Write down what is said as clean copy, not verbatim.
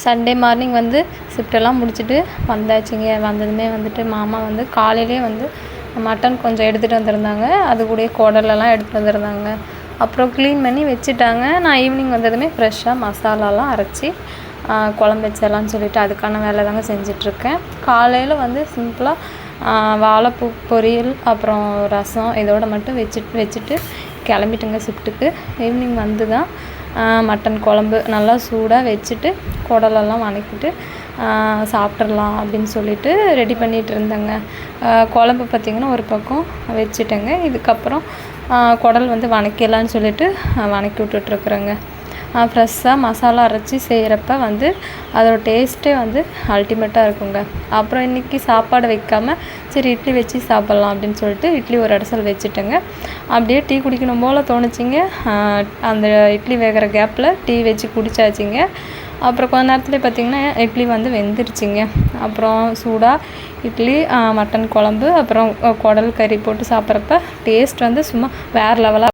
Sunday morning வந்து ஷிஃப்ட்டெல்லாம் முடிச்சுட்டு வந்தாச்சுங்க. வந்ததுமே வந்துட்டு மாமா வந்து காலையிலே வந்து மட்டன் கொஞ்சம் எடுத்துகிட்டு வந்திருந்தாங்க. அது கூடயே குடலெல்லாம் எடுத்துகிட்டு வந்திருந்தாங்க. அப்புறம் க்ளீன் பண்ணி வச்சுட்டாங்க. நான் ஈவினிங் வந்ததுமே ஃப்ரெஷ்ஷாக மசாலாலாம் அரைச்சி குழம்பு வச்சிடலான்னு சொல்லிவிட்டு அதுக்கான வேலை தாங்க செஞ்சிட்ருக்கேன். காலையில் வந்து சிம்பிளாக வாழைப்பூ பொரியல் அப்புறம் ரசம் இதோடு மட்டும் வச்சுட்டு கிளம்பிட்டுங்க ஷிஃப்ட்டுக்கு. ஈவினிங் வந்து தான் மட்டன் குழம்பு நல்லா சூடாக வச்சுட்டு குடலெல்லாம் வதக்கிட்டு சாப்பிட்றலாம் அப்படின்னு சொல்லிட்டு ரெடி பண்ணிகிட்டு இருந்தேங்க. குழம்பு பார்த்திங்கன்னா ஒரு பக்கம் வச்சுட்டேங்க. இதுக்கப்புறம் குடல் வந்து வதக்கிடலான்னு சொல்லிட்டு வதக்கி விட்டுட்ருக்குறேங்க. ஃப்ரெஷ்ஷாக மசாலா அரைச்சி செய்கிறப்ப வந்து அதோட டேஸ்ட்டே வந்து அல்டிமேட்டாக இருக்குங்க. அப்புறம் இன்றைக்கி சாப்பாடு வைக்காமல் சரி இட்லி வச்சு சாப்பிட்லாம் அப்படின்னு சொல்லிட்டு இட்லி ஒரு இடத்துல வச்சுட்டேங்க. அப்படியே டீ குடிக்கணும் போல் தோணுச்சிங்க. அந்த இட்லி வேகிற கேப்பில் டீ வச்சு குடித்தாச்சுங்க. அப்புறம் கொஞ்ச நேரத்துலேயே பார்த்திங்கன்னா இட்லி வந்து வெந்துருச்சுங்க. அப்புறம் சூடாக இட்லி மட்டன் குழம்பு அப்புறம் குடல் கறி போட்டு சாப்பிட்றப்ப டேஸ்ட் வந்து சும்மா வேறு லெவலாக